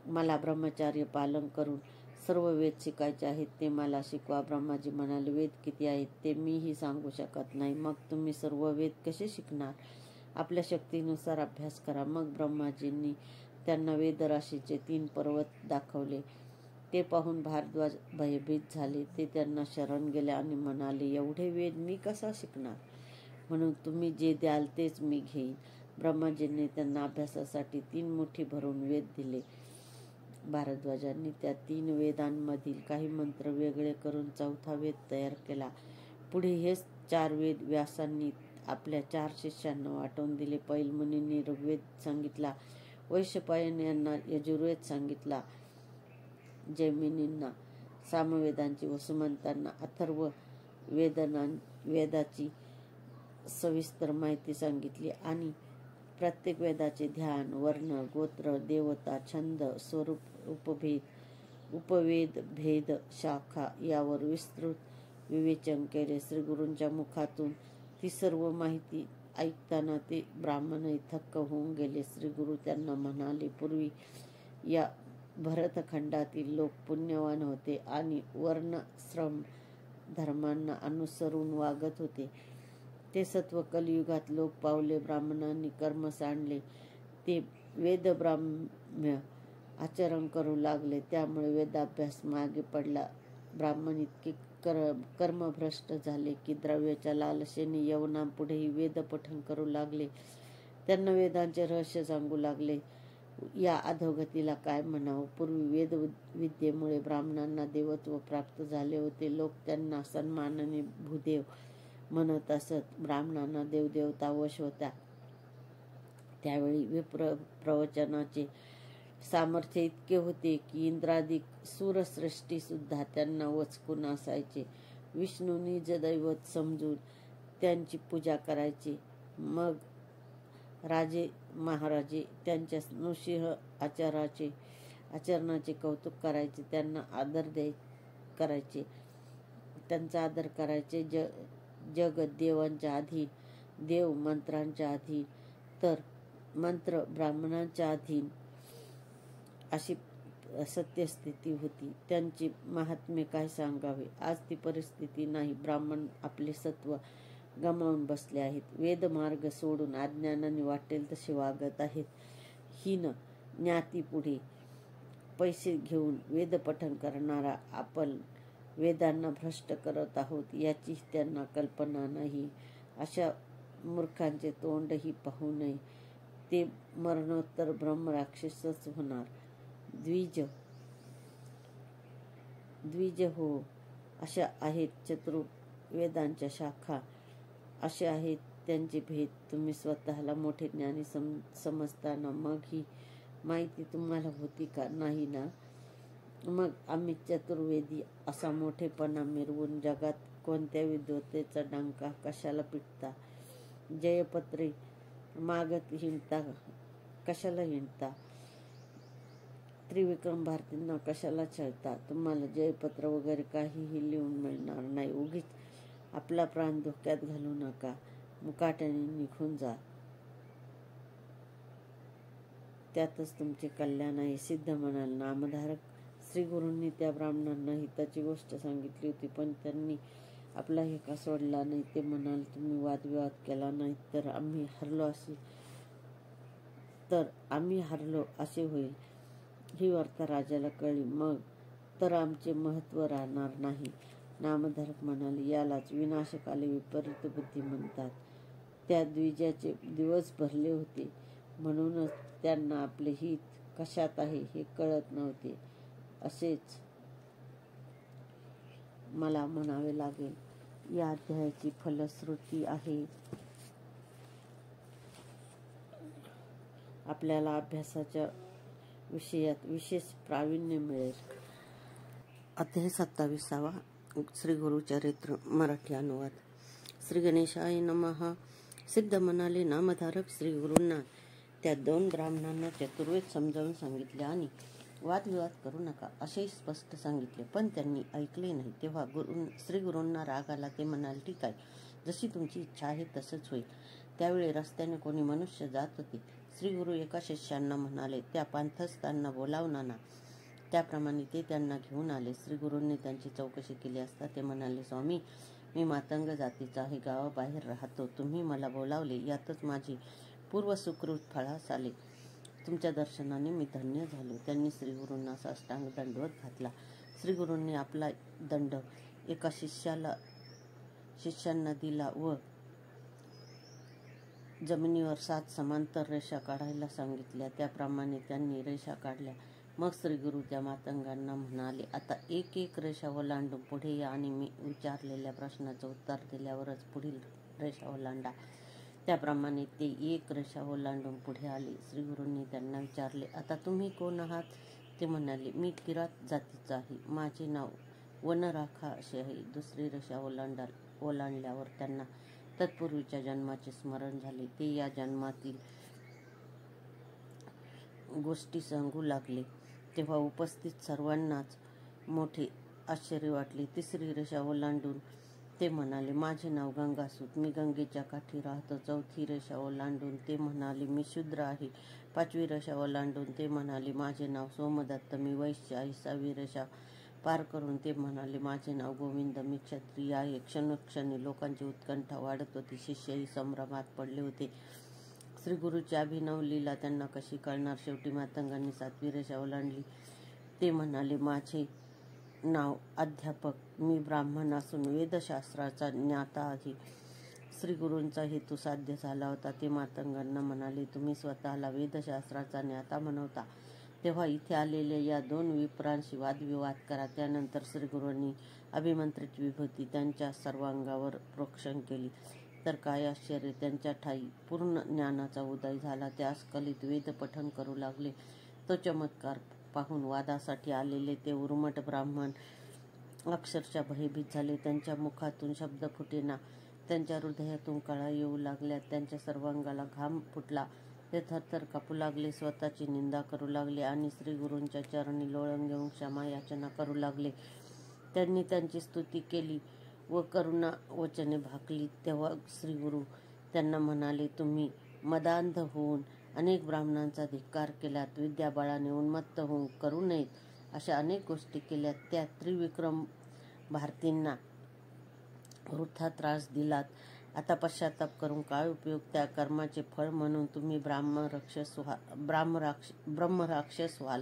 मला ब्रह्मचर्य पालन करून सर्व वेद शिकायचे आहेत, ते मला शिकवा. ब्रह्माजी म्हणाले, वेद किती आहेत ते मीही सांगू शकत नाही, मग तुम्ही सर्व वेद कसे शिकणार? आपल्या शक्तीनुसार अभ्यास करा. मग ब्रह्माजींनी त्यांना वेदराशीचे 3 पर्वत दाखवले. ते पाहून भारद्वाज भयभीत झाले. ते त्यांना शरण गेले आणि म्हणाले, एवढे वेद मी कसा शिकणार? म्हणून तुम्ही जे द्याल तेच मी घेईन. ब्रह्माजींनी त्यांना अभ्यासासाठी 3 मुठी भरून वेद दिले. भारद्वाजांनी त्या 3 वेदांमधील काही मंत्र वेगळे करून 4था वेद तयार केला. पुढे हेच 4 वेद व्यासांनी आपल्या 4 शिष्यांना वाटून दिले. पैलमुनींनी ऋग्वेद सांगितला, वैशंपायन यांना यजुर्वेद सांगितला, जैमिनींना सामवेदांची व सुमंतांना अथर्व वेदाची सविस्तर माहिती सांगितली आणि प्रत्येक वेदाचे ध्यान, वर्ण, गोत्र, देवता, छंद, स्वरूप, उपवेद, भेद, शाखा यावर विस्तृत विवेचन केले. श्रीगुरूंच्या मुखातून ती सर्व माहिती ऐकताना ते ब्राह्मणही थक्क होऊन गेले. श्रीगुरू त्यांना म्हणाले, पूर्वी या भरतखंडातील लोक पुण्यवान होते आणि वर्ण, श्रम, धर्मांना अनुसरून वागत होते. ते सत्व कलियुगात लोप पावले. ब्राह्मणांनी कर्म सांडले. ते वेदब्राह्म्य आचरण करू लागले. त्यामुळे वेदाभ्यास मागे पडला. ब्राह्मण इतके कर्मभ्रष्ट झाले की द्रव्याच्या लालसेने यवनांपुढेही वेद पठण करू लागले. त्यांना वेदांचे रहस्य सांगू लागले. या अधोगतीला काय म्हणावं? पूर्वी वेदविद्येमुळे ब्राह्मणांना देवत्व प्राप्त झाले होते. लोक त्यांना सन्मानाने भूदेव म्हणत असत. ब्राह्मणांना देवदेवता वश होत्या. त्यावेळी विप्र प्रवचनाचे सामर्थ्य इतके होते की इंद्रादिक सूरश्रेष्ठी सुद्धा त्यांना वचकून असायचे. विष्णू निज दैवत समजून त्यांची पूजा करायचे. मग राजे महाराजे त्यांच्या नृसिंह आचरणाचे कौतुक करायचे. त्यांचा आदर करायचे. जग देवांच्या अधीन, देव मंत्रांच्या अधीन, तर मंत्र ब्राह्मणांच्या अधीन अशी सत्यस्थिती होती. त्यांची महात्म्य काय सांगावे? आज ती परिस्थिती नाही. ब्राह्मण आपले सत्व गमावून बसले आहेत. वेदमार्ग सोडून अज्ञानाने वाटेल तसे वागत आहेत. हीन ज्ञातीपुढे पैसे घेऊन वेदपठण करणारा आपण वेदांना भ्रष्ट करत आहोत याची त्यांना कल्पना नाही. अशा मूर्खांचे तोंडही पाहू नये. ते मरणोत्तर ब्रह्मराक्षसच होणार. द्विज हो. अशा आहेत चतुर्वेदांच्या शाखा. असे आहेत त्यांचे भेद. तुम्ही स्वतःला मोठे ज्ञानी समजताना मग ही माहिती तुम्हाला होती का? नाही ना. मग आम्ही चतुर्वेदी असा मोठेपणा मिरवून जगात कोणत्या विद्वत्तेचा डंका कशाला पिटता? जयपत्रे मागत कशाला हिंडता? त्रिविक्रम भारतींना कशाला छळता? तुम्हाला जयपत्र वगैरे काहीही लिहून मिळणार नाही. उगीच आपला प्राण धोक्यात घालू नका. मुकाट्याने निघून जा. त्यातच तुमचे कल्याण आहे. सिद्ध म्हणाल, नामधारक. श्रीगुरूंनी त्या ब्राह्मणांना हिताची गोष्ट सांगितली होती, पण त्यांनी आपला हेका सोडला नाही. ते म्हणाल, तुम्ही वादविवाद केला नाही तर आम्ही हरलो असे होईल. ही वार्ता राजाला कळली. मग तर आमचे महत्त्व राहणार नाही. नामधारक म्हणाले, यालाच विनाशकाले विपरीत बुद्धी म्हणतात. त्या द्विजाचे दिवस भरले होते. म्हणूनच त्यांना आपले हित कशात आहे हे कळत नव्हते. असेच मला म्हणावे लागेल. या अध्यायाची फलश्रुती आहे. आपल्याला अभ्यासाच्या विषयात विशेष प्रावीण्य मिळेल. अध्याय 27. श्री गुरुचरित्र मराठी अनुवाद. श्री गणेशाय नमः. सिद्ध म्हणाले, नामधारक. श्री गुरूंना त्या 2 ब्राह्मणांना चतुर्वेद समजावून सांगितले आणि वादविवाद करू नका असेही स्पष्ट सांगितले, पण त्यांनी ऐकले नाही. तेव्हा श्री गुरूंना राग आला. ते म्हणाले, ठीक आहे, जशी तुमची इच्छा आहे तसंच होईल. त्यावेळी रस्त्याने कोणी मनुष्य जात होते. श्री गुरु एका शिष्यांना म्हणाले, त्या पांथस्थांना बोलावून ना. त्याप्रमाणे ते त्यांना घेऊन आले. श्री गुरूंनी त्यांची चौकशी केली असता ते म्हणाले, स्वामी, मी मातंग जातीचा आहे, गावाबाहेर राहतो. तुम्ही मला बोलावले, यातच माझी पूर्व सुकृत फळास आले. तुमच्या दर्शनाने मी धन्य झालो. त्यांनी श्री गुरूंना साष्टांग दंडवत घातला. श्री गुरूंनी आपला दंड एका शिष्यांना दिला व जमिनीवर 7 समांतर रेषा काढायला सांगितल्या. त्याप्रमाणे त्यांनी रेषा काढल्या. मग श्री गुरु त्या मातंगांना म्हणाले, आता एक एक रेषा ओलांडून पुढे या आणि मी विचारलेल्या प्रश्नाचं उत्तर दिल्यावरच पुढील रेषा ओलांडा. त्याप्रमाणे ते एक रेषा ओलांडून पुढे आले. श्री गुरूंनी त्यांना विचारले, आता तुम्ही कोण आहात? ते म्हणाले, मी किरात जातीचा आहे, माझे नाव वनराखा असे आहे. दुसरी रेषा ओलांडल्यावर त्यांना तत्पूर्वीच्या जन्माचे स्मरण झाले. ते या जन्मातील गोष्टी सांगू लागले. तेव्हा उपस्थित सर्वांनाच मोठे आश्चर्य वाटले. तिसरी रेषा ओलांडून ते म्हणाले, माझे नाव गंगासूत, मी गंगेच्या काठी राहतो. चौथी रेषा ओलांडून ते म्हणाले, मी शूद्र आहे. 5वी रेषा ओलांडून ते म्हणाले, माझे नाव सोमदत्त, मी वैश्य आहे. 6वी रेषा पार करून ते म्हणाले, माझे नाव गोविंद, मी क्षत्रिय आहे. क्षणोक्षणी लोकांची उत्कंठा वाढत होती. शिष्यही संभ्रमात पडले होते. श्री गुरुची अभिनव लीला त्यांना कशी कळणार? शेवटी मातंगांनी 7वी रेषा ओलांडली. ते म्हणाले, माझे नाव अध्यापक, मी ब्राह्मण असून वेदशास्त्राचा ज्ञाता आहे. श्री गुरूंचा हेतू साध्य झाला होता. ते मातंगांना म्हणाले, तुम्ही स्वतःला वेदशास्त्राचा ज्ञाता म्हणवता, तेव्हा इथे आलेल्या या 2 विप्रांशी वादविवाद करा. त्यानंतर श्री गुरूंनी अभिमंत्रित विभूती त्यांच्या सर्वांगावर प्रोक्षण केली. तर काय आश्चर्य, त्यांच्या ठायी पूर्ण ज्ञानाचा उदय झाला. ते अस्खलित वेद पठण करू लागले. तो चमत्कार पाहून वादासाठी आलेले ते उर्मट ब्राह्मण अक्षरशः भयभीत झाले. त्यांच्या मुखातून शब्द फुटेना, त्यांच्या हृदयातून कळा येऊ लागल्या, त्यांच्या सर्वांगाला घाम फुटला. ते थरथर कापू लागले, स्वतःची निंदा करू लागले आणि श्री गुरूंच्या चरणी लोळण घेऊन क्षमा याचना करू लागले. त्यांनी त्यांची स्तुती केली व करुणा वचने भाकली. तेव्हा श्री गुरु त्यांना म्हणाले, तुम्ही मदांध होऊन अनेक ब्राह्मणांचा धिक्कार केलात, विद्याबळाने उन्मत्त होऊन करू नयेत अशा अनेक गोष्टी केल्यात. त्या त्रिविक्रम भारतींना वृथा त्रास दिलात. आता पश्चाताप करून काय उपयोग? त्या कर्माचे फळ म्हणून तुम्ही ब्रह्मराक्षस व्हाल.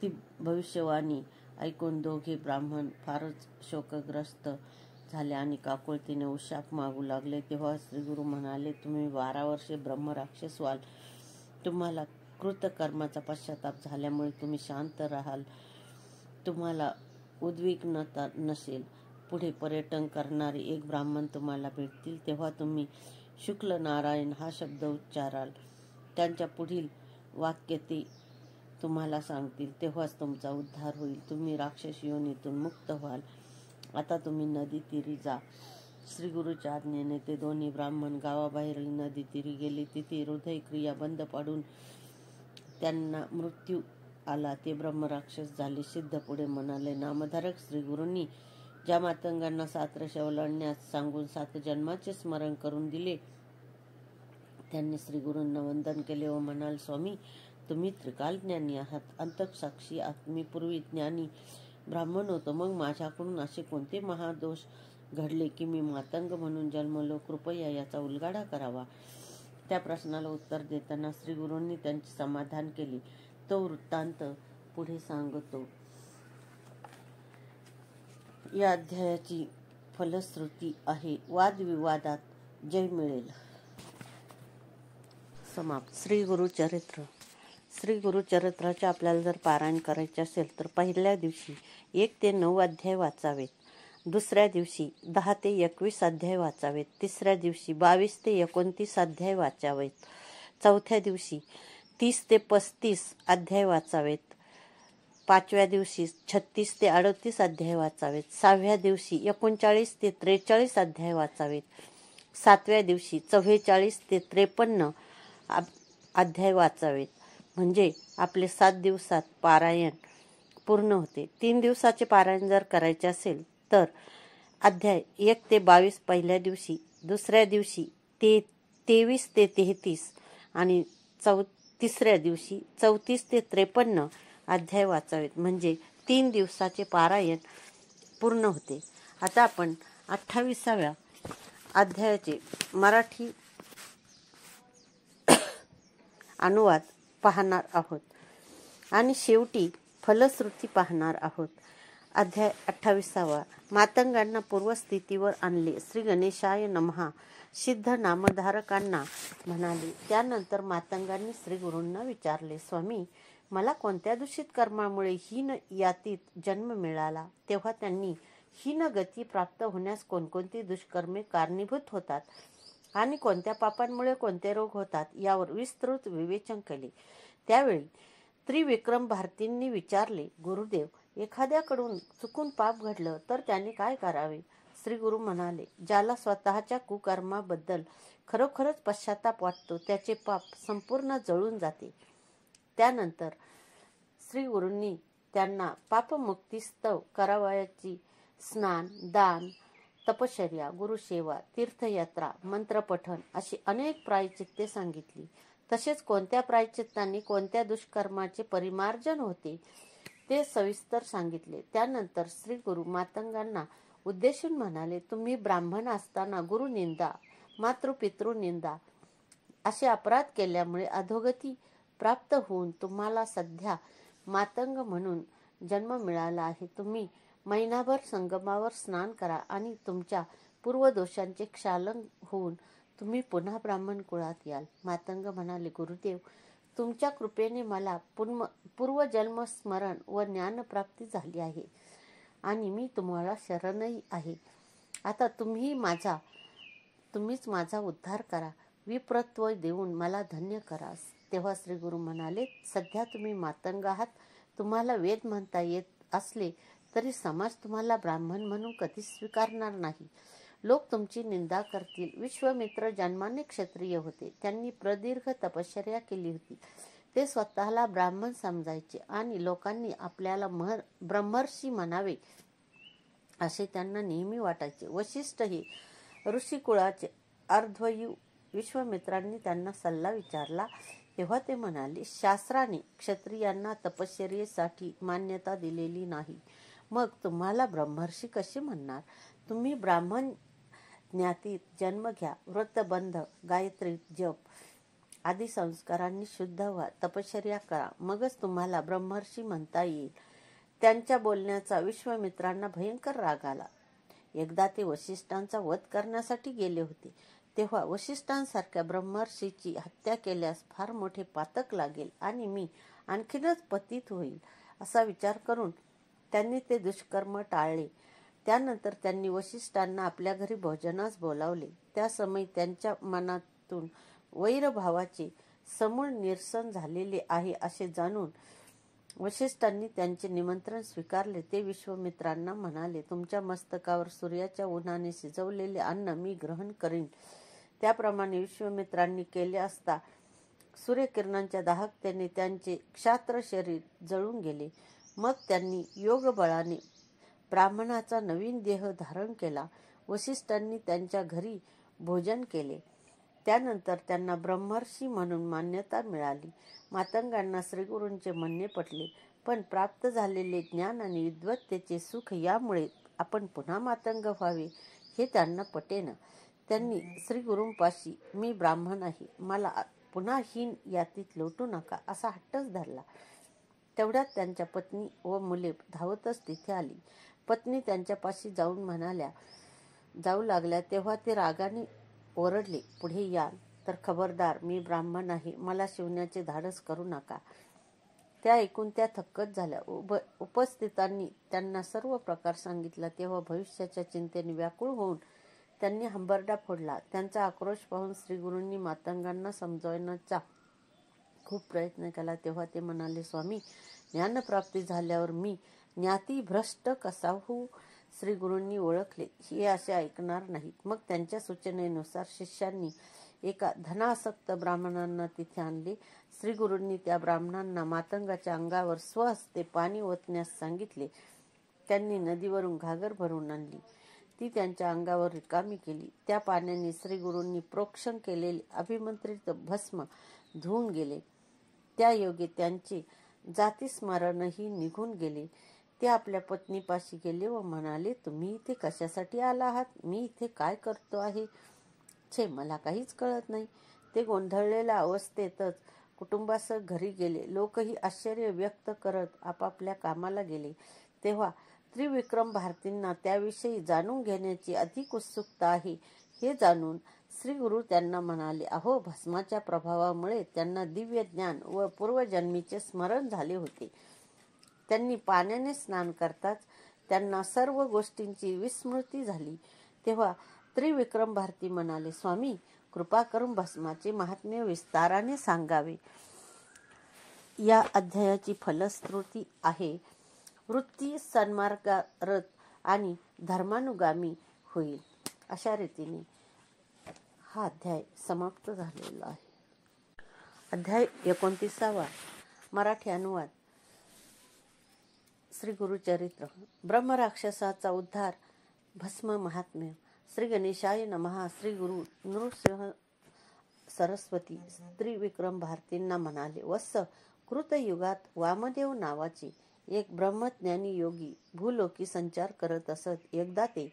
ती भविष्यवाणी ऐकून दोघे ब्राह्मण फारच शोकग्रस्त झाले आणि काकुळतीने उशाप मागू लागले. तेव्हा श्री गुरु म्हणाले, तुम्ही 12 वर्षे ब्रह्मराक्षस व्हाल. तुम्हाला कृतकर्माचा पश्चाताप झाल्यामुळे तुम्ही शांत राहाल. तुम्हाला उद्विग्नता नसेल. पुढे पर्यटन करणारे एक ब्राह्मण तुम्हाला भेटतील. तेव्हा तुम्ही शुक्ल नारायण हा शब्द उच्चाराल. त्यांच्या पुढील वाक्य ते तुम्हाला सांगतील. तेव्हाच तुमचा उद्धार होईल. तुम्ही राक्षस योनीतून मुक्त व्हाल. आता तुम्ही नदी तीरी जा. श्री गुरुच्या आज्ञेने ते दोन्ही ब्राह्मण गावाबाहेरील नदी तीरी गेले. तिथे हृदयक्रिया बंद पाडून त्यांना मृत्यू आला. ते ब्रह्मराक्षस झाले. सिद्ध पुढे म्हणाले, नामधारक श्री गुरूंनी ज्या मातंगांना 7 रेषा ओलांडण्यास सांगून 7 जन्माचे स्मरण करून दिले, त्यांनी श्री गुरूंना वंदन केले व म्हणाल, स्वामी, तुम्ही त्रिकाल ज्ञानी आहात, अंतःसाक्षी आहात. मी पूर्वी ज्ञानी ब्राह्मण होतो. मग माझ्याकडून असे कोणते महादोष घडले की मी मातंग म्हणून जन्मलो? कृपया याचा उलगडा करावा. त्या प्रश्नाला उत्तर देताना श्री गुरूंनी त्यांचे समाधान केले. तो वृत्तांत पुढे सांगतो. या अध्यायाची फलश्रुती आहे, वादविवादात जय मिळेल. समाप्त. श्री गुरुचरित्र. श्री गुरुचरित्राचे आपल्याला जर पारायण करायचे असेल तर पहिल्या दिवशी 1 ते 9 अध्याय वाचावेत. दुसऱ्या दिवशी 10 ते 21 अध्याय वाचावेत. तिसऱ्या दिवशी 22 ते 29 अध्याय वाचावेत. चौथ्या दिवशी 30 ते 35 अध्याय वाचावेत. 5व्या दिवशी 36 ते 38 अध्याय वाचावेत. 6व्या दिवशी 39 ते 43 अध्याय वाचावेत. 7व्या दिवशी 44 ते 53 अध्याय वाचावेत. म्हणजे आपले 7 दिवसात पारायण पूर्ण होते. 3 दिवसाचे पारायण जर करायचे असेल तर अध्याय 1 ते 22 पहिल्या दिवशी, दुसऱ्या दिवशी 23 ते 33 आणि तिसऱ्या दिवशी 34 ते 53 अध्याय वाचावेत. म्हणजे 3 दिवसाचे पारायण पूर्ण होते. आता आपण 28व्या अध्यायाचे मराठी अनुवाद पाहणार आहोत आणि शेवटी फलश्रुती पाहणार आहोत. अध्याय 28. मातंगांना पूर्वस्थितीवर आणले. श्री गणेशाय नमः सिद्ध नामधारकांना म्हणाले. त्यानंतर मातंगांनी श्री गुरूंना विचारले, स्वामी, मला कोणत्या दूषित कर्मामुळे हीन यातीत जन्म मिळाला? तेव्हा त्यांनी हीन गती प्राप्त होण्यास कोणकोणती दुष्कर्मे कारणीभूत होतात आणि कोणत्या पापांमुळे कोणते रोग होतात यावर विस्तृत विवेचन केले. त्यावेळी त्रिविक्रम भारतींनी विचारले, गुरुदेव, एखाद्याकडून चुकून पाप घडलं तर त्याने काय करावे? श्री गुरु म्हणाले, ज्याला स्वतःच्या कुकर्माबद्दल खरोखरच पश्चाताप वाटतो त्याचे पाप संपूर्ण जळून जाते. त्यानंतर श्री गुरूंनी त्यांना पापमुक्तीस्तव करावयाची स्नान, दान, तपश्चर्या, गुरुसेवा, तीर्थयात्रा, मंत्रपठण अशी अनेक प्रायचित्ते सांगितली. तसेच कोणत्या प्रायचित्ताने कोणत्या दुष्कर्माचे परिमार्जन होते ते सविस्तर सांगितले. त्यानंतर श्री गुरु मातंगांना उद्देशून म्हणाले, तुम्ही ब्राह्मण असताना गुरुनिंदा, मातृपितृनिंदा असे अपराध केल्यामुळे अधोगती प्राप्त होऊन तुम्हाला सध्या मातंग म्हणून जन्म मिळाला आहे. तुम्ही महिनाभर संगमावर स्नान करा आणि तुमच्या पूर्वदोषांचे क्षालन होऊन तुम्ही पुन्हा ब्राह्मण कुळात याल. मातंग म्हणाले, गुरुदेव, तुमच्या कृपेने मला पूर्वजन्म स्मरण व ज्ञानप्राप्ती झाली आहे आणि मी तुम्हाला शरणही आहे. आता तुम्हीच माझा उद्धार करा, विप्रत्व देऊन मला धन्य करा. तेव्हा श्री गुरु म्हणाले, सध्या तुम्ही मातंग आहात. तुम्हाला वेद म्हणता येत असले तरी समाज तुम्हाला ब्राह्मण म्हणून कधीच स्वीकारणार नाही. लोक तुमची निंदा करतील. विश्वामित्र जन्माने क्षत्रिय होते. त्यांनी प्रदीर्घ तपश्चर्या केली होती. ते स्वतःला ब्राह्मण समजायचे आणि लोकांनी आपल्याला ब्रह्मर्षी म्हणावे असे त्यांना नेहमी वाटायचे. वशिष्ठ हे ऋषिकुळाचे अर्ध्वयू. विश्वामित्रांनी त्यांना सल्ला विचारला तेव्हा ते म्हणाले, शास्त्राने क्षत्रियांना तपश्चर्येसाठी मान्यता दिलेली नाही. मग तुम्हाला ब्रह्मर्षी कसे म्हणणार? तुम्ही ब्राह्मण ज्ञातीत जन्म घ्या, व्रतबंध, गायत्री जप आदी संस्कारांनी शुद्ध व्हा, तपश्चर्या करा, मगच तुम्हाला ब्रह्मर्षी म्हणता येईल. त्यांच्या बोलण्याचा विश्वामित्रांना भयंकर राग आला. एकदा ते वशिष्ठांचा वध करण्यासाठी गेले होते. तेव्हा वशिष्ठांसारख्या ब्रह्मर्षीची हत्या केल्यास फार मोठे पातक लागेल आणि मी आणखीनच पतित होईल असा विचार करून त्यांनी ते दुष्कर्म टाळले. त्यानंतर त्यांनी वशिष्ठांना आपल्या घरी भोजनास बोलावले. त्या समयी त्यांच्या मनातून वैरभावाचे समूळ निरसन झालेले आहे असे जाणून वशिष्ठांनी त्यांचे निमंत्रण स्वीकारले. ते विश्वामित्रांना म्हणाले, तुमच्या मस्तकावर सूर्याच्या उन्हाने शिजवलेले अन्न मी ग्रहण करीन. त्याप्रमाणे विश्वामित्रांनी केले असता सूर्यकिरणांच्या दाहकतेने त्यांचे क्षात्र शरीर जळून गेले. मग त्यांनी योगबळाने ब्राह्मणाचा नवीन देह धारण केला. वशिष्ठांनी त्यांच्या घरी भोजन केले. त्यानंतर त्यांना ब्रह्मर्षी म्हणून मान्यता मिळाली. मातंगांना श्रीगुरूंचे म्हणणे पटले, पण प्राप्त झालेले ज्ञान आणि विद्वत्तेचे सुख यामुळे आपण पुन्हा मातंग व्हावे हे त्यांना पटेना. त्यांनी श्रीगुरूंपाशी मी ब्राह्मण आहे, मला पुन्हा हीन यातीत लोटू नका असा हट्टच धरला. तेवढ्यात त्यांच्या पत्नी व मुले धावतच तिथे आली. पत्नी त्यांच्यापाशी जाऊ लागल्या तेव्हा ते रागाने ओरडले, पुढे याल तर खबरदार, मी ब्राह्मण आहे, मला शिवण्याचे धाडस करू नका. त्या ऐकून त्या थक्कच झाल्या. उपस्थितांनी त्यांना सर्व प्रकार सांगितला तेव्हा भविष्याच्या चिंतेने व्याकुळ होऊन त्यांनी हंबरडा फोडला. त्यांचा आक्रोश पाहून श्रीगुरूंनी मातंगांना समजावण्याचा खूप प्रयत्न केला. तेव्हा ते म्हणाले, स्वामी, ज्ञानप्राप्ती झाल्यावर मी ज्ञाती भ्रष्ट कसा होऊ? श्रीगुरूंनी ओळखले हे असे ऐकणार नाहीत. मग त्यांच्या सूचनेनुसार शिष्यांनी एका धनासक्त ब्राह्मणांना तिथे आणले. श्रीगुरूंनी त्या ब्राह्मणांना मातंगाच्या अंगावर स्वहस्ते पाणी ओतण्यास सांगितले. त्यांनी नदीवरून घागर भरून आणली. ती त्यांच्या अंगावर रिकामी केली. त्या पाण्याने श्रीगुरूंनी प्रोक्षण केलेले अभिमंत्रित भस्म धुवून गेले. त्या योगे त्यांचे जातीस्मरणही निघून गेले. ते आपल्या पत्नीपाशी गेले व म्हणाले, तुम्ही इथे कशासाठी आला आहात? मी इथे काय करतो आहे? छे, मला काहीच कळत नाही. ते गोंधळलेल्या अवस्थेतच कुटुंबासह घरी गेले. लोकही आश्चर्य व्यक्त करत आपापल्या कामाला गेले. तेव्हा त्रिविक्रम भारतींना त्याविषयी जाणून घेण्याची अधिक उत्सुकता आहे हे जाणून श्रीगुरु त्यांना म्हणाले, अहो, भस्माच्या प्रभावामुळे त्यांना दिव्य ज्ञान व पूर्वजन्मीचे स्मरण झाले होते. त्यांनी पाण्याने स्नान करताच त्यांना सर्व गोष्टींची विस्मृती झाली. तेव्हा त्रिविक्रम भारती म्हणाले, स्वामी, कृपा करून भस्माचे महात्म्य विस्ताराने सांगावे. या अध्यायाची फलश्रुती आहे, वृत्ती सन्मार्गारत आणि धर्मानुगामी होईल. अशा रीतीने हा अध्याय समाप्त झालेला आहे. अध्याय 29. मराठी अनुवाद. श्री गुरुचरित्र. ब्रह्मराक्षसाचा उद्धार. भस्म महात्म्य. श्री गणेशाय नमः. श्री गुरु नृसिंह सरस्वती त्रिविक्रम भारतींना म्हणाले, वत्स, कृतयुगात वामदेव नावाचे एक ब्रह्मज्ञानी योगी भूलोकी संचार करत असत. एकदा ते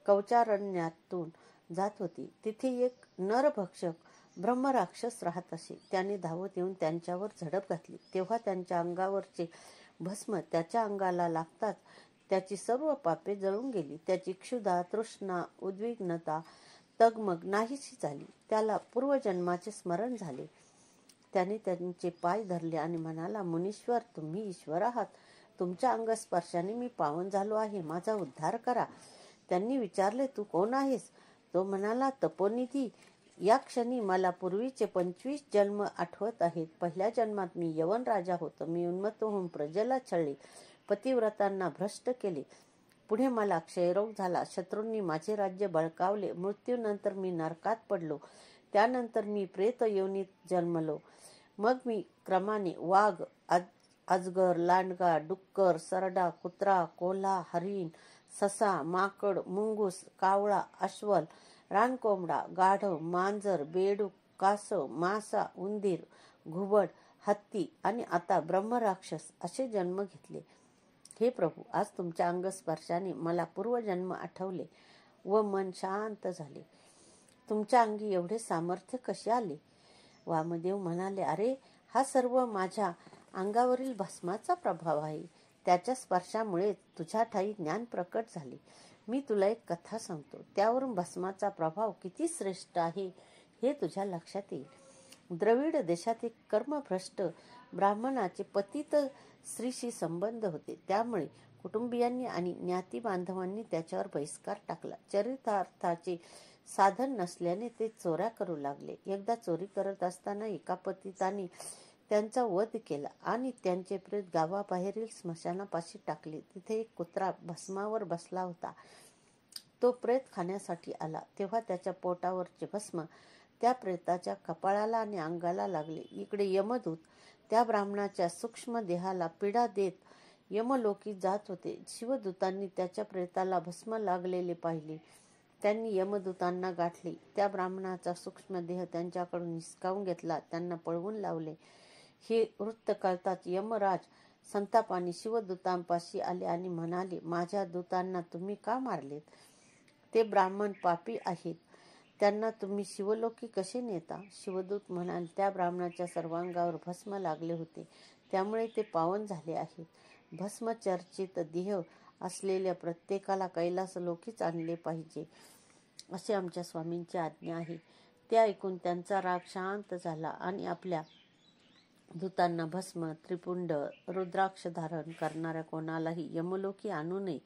कवचारण्यातून जात होते. तिथे एक नरभक्षक ब्रह्मराक्षस राहत असे. त्याने धावत येऊन त्यांच्यावर झडप घातली. तेव्हा त्यांच्या अंगावरचे भस्म त्याच्या अंगाला लागताच त्याची सर्व पापे जळून गेली. त्याची क्षुधा, तृष्णा, उद्विग्नता, तगमग नाहीशी झाली. त्याला पूर्वजन्माचे स्मरण झाले. त्याने त्यांचे पाय धरले आणि म्हणाला, मुनीश्वर, तुम्ही ईश्वर आहात. तुमच्या अंगस्पर्शाने मी पावन झालो आहे. माझा उद्धार करा. त्यांनी विचारले, तू कोण आहेस? तो म्हणाला, तपोनिधी. या क्षणी मला पूर्वीचे 25 जन्म आठवत आहेत. पहिल्या जन्मात मी यवन राजा होतो. मी उन्मत्त होऊन प्रजेला छळले, पतिव्रतांना भ्रष्ट केले. पुढे मला क्षयरोग झाला. शत्रूंनी माझे राज्य बळकावले. मृत्यूनंतर मी नरकात पडलो. त्यानंतर मी प्रेत योनीत जन्मलो. मग मी क्रमाने वाघ, अजगर, लांडगा, डुक्कर, सरडा, कुत्रा, कोल्हा, हरिण, ससा, माकड, मुंगूस, कावळा, अस्वल, रानकोंबडा, गाढव, मांजर, बेडूक, कासव, मासा, उंदीर, घुबड, हत्ती आणि आता ब्रह्मराक्षस असे जन्म घेतले. हे प्रभू, आज तुमच्या अंगस्पर्शाने मला पूर्वजन्म आठवले व मन शांत झाले. तुमच्या अंगी एवढे सामर्थ्य कसे आले? वामदेव म्हणाले, अरे, हा सर्व माझ्या अंगावरील भस्माचा प्रभाव आहे. त्याच्या स्पर्शामुळे तुझ्या ठाई ज्ञान प्रकट झाले. मी तुला एक कथा सांगतो. त्यावरून भस्माचा प्रभाव किती श्रेष्ठ आहे हे तुझ्या लक्षात येईल. द्रविड देशात एक कर्मभ्रष्ट ब्राह्मणाचे पतित स्त्रीशी संबंध होते. त्यामुळे कुटुंबियांनी आणि ज्ञाती बांधवांनी त्याच्यावर बहिष्कार टाकला. चरितार्थाचे साधन नसल्याने ते चोऱ्या करू लागले. एकदा चोरी करत असताना एका पतिताने त्यांचा वध केला आणि त्यांचे प्रेत गावाबाहेरील स्मशानापाशी टाकले. तिथे एक कुत्रा भस्मावर बसला होता. तो प्रेत खाण्यासाठी आला. तेव्हा त्याच्या पोटावरचे भस्म त्या प्रेताच्या कपाळाला आणि अंगाला लागले. इकडे यमदूत त्या ब्राह्मणाच्या सूक्ष्म देहाला पीडा देत यमलोकी जात होते. शिवदूतांनी त्याच्या प्रेताला भस्म लागलेले पाहिले. त्यांनी यमदूतांना गाठले. त्या ब्राह्मणाचा सूक्ष्म देह त्यांच्याकडून हिसकावून घेतला. त्यांना पळवून लावले. हे वृत्त कळताच यमराज संतापाने शिवदूतांपाशी आले आणि म्हणाले, माझ्या दूतांना तुम्ही का मारलेत? ते ब्राह्मण पापी आहेत. त्यांना तुम्ही शिवलोकी कसे नेता? शिवदूत म्हणाले, त्या ब्राह्मणाच्या सर्वांगावर भस्म लागले होते, त्यामुळे ते पावन झाले आहेत. भस्मचर्चित देह असलेल्या प्रत्येकाला कैलासलोकीच आणले पाहिजे, असे आमच्या स्वामींची आज्ञा आहे. ते ऐकून त्यांचा राग शांत झाला आणि आपल्या दूतांना भस्म, त्रिपुंड, रुद्राक्ष धारण करणाऱ्या कोणालाही यमलोकी आणू नये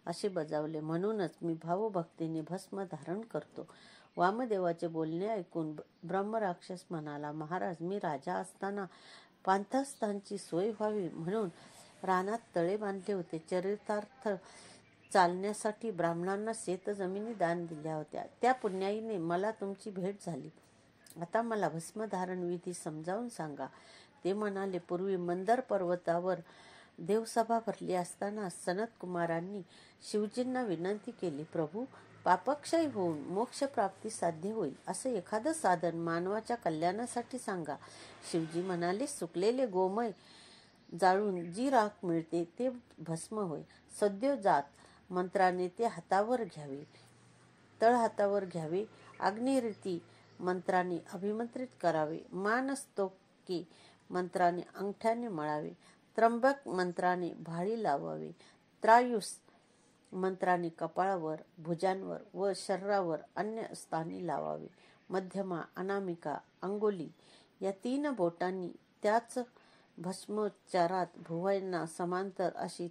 असे बजावले. म्हणूनच मी भावभक्तीने भस्म धारण करतो. वामदेवाचे बोलणे ऐकून ब्रह्मराक्षस म्हणाला, महाराज, मी राजा असताना पांथस्थांची सोय व्हावी म्हणून रानात तळे बांधले होते. चरितार्थ चालण्यासाठी ब्राह्मणांना शेतजमिनी दान दिल्या होत्या. त्या पुण्याईने मला तुमची भेट झाली. आता मला भस्मधारण विधी समजावून सांगा. ते म्हणाले, पूर्वी मंदर पर्वतावर देवसभा भरली असताना सनत कुमारांनी शिवजींना विनंती केली, प्रभू, पापक्षय होऊन मोक्षप्राप्ती साध्य होईल असं एखादं साधन मानवाच्या कल्याणासाठी सांगा. शिवजी म्हणाले, सुकलेले गोमय जाळून जी राख मिळते ते भस्म होय. सद्योजात मंत्राने ते हातावर घ्यावे, तळहातावर घ्यावे. अग्निरीती मंत्राने अभिमंत्रित करावे. मानस्तोके मंत्राने अंगठ्याने मळावे. त्र्यंबक मंत्राने भाळी लावावे. त्रायुस मंत्राने कपाळावर, भुजांवर व शरीरावर अन्य स्थानी लावावे. मध्यमा, अनामिका, अंगुली या 3 बोटांनी त्याच भस्मोच्चारात भुवयांना समांतर अशी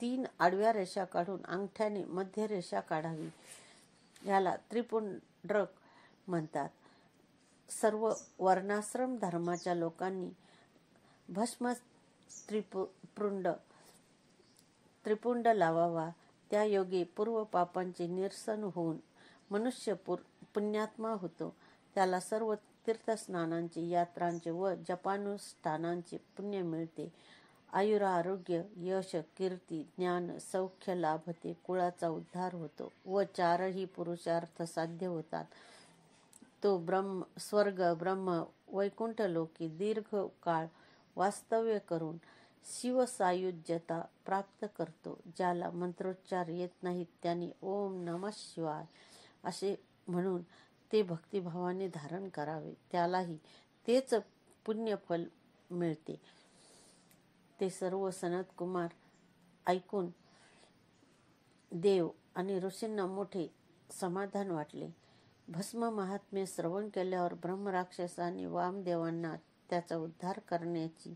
3 आडव्या रेषा काढून अंगठ्याने मध्य रेषा काढावी. याला त्रिपुंड्रक म्हणतात. सर्व वर्णाश्रम धर्माच्या लोकांनी भस्म त्रिपुंड लावावा. त्या योगे पूर्व पापांचे निरसन होऊन मनुष्य पुण्यात्मा होतो. त्याला सर्व तीर्थस्नानांचे, यात्रांचे व जपानुष्ठानांचे पुण्य मिळते. आयुरारोग्य, यश, कीर्ती, ज्ञान, सौख्य लाभते. कुळाचा उद्धार होतो व 4ही पुरुषार्थ साध्य होतात. तो स्वर्ग, ब्रह्म, वैकुंठ लोकी दीर्घ काळ वास्तव्य करून शिवसायुज्यता प्राप्त करतो. ज्याला मंत्रोच्चार येत नाहीत त्यांनी ओम नमः शिवाय असे म्हणून ते भक्तिभावाने धारण करावे. त्यालाही तेच पुण्यफल मिळते. ते सर्व सनत कुमार ऐकून देव आणि ऋषींना मोठे समाधान वाटले. भस्म महात्म्य श्रवण केल्यावर ब्रह्मराक्षसाने वामदेवांना त्याचा उद्धार करण्याची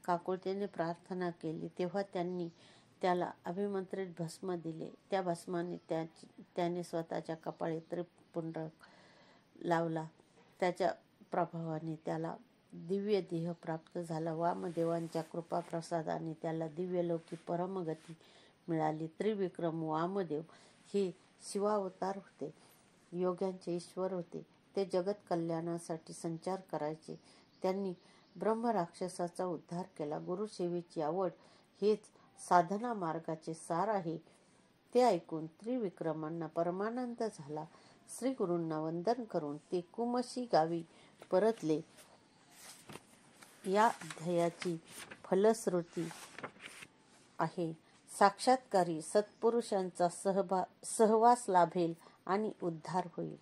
काकुळतेने प्रार्थना केली. तेव्हा त्यांनी त्याला अभिमंत्रित भस्म दिले. त्या भस्माने त्याने स्वतःच्या कपाळी त्रिपुंड्रक लावला. त्याच्या प्रभावाने त्याला दिव्य देह प्राप्त झाला. वामदेवांच्या कृपाप्रसादाने त्याला दिव्यलोकी परमगती मिळाली. त्रिविक्रम वामदेव हे शिवावतार होते. योग्यांचे ईश्वर होते. ते जगत कल्याणासाठी संचार करायचे. त्यांनी ब्रह्मराक्षसाचा उद्धार केला. गुरुसेवेची आवड हेच साधना मार्गाचे सार आहे. ते ऐकून त्रिविक्रमांना परमानंद झाला. श्री गुरूंना वंदन करून ते कुमशी गावी परतले. या अध्यायाची फलश्रुती आहे, साक्षात्कारी सत्पुरुषांचा सहवास लाभेल आणि उद्धार होईल.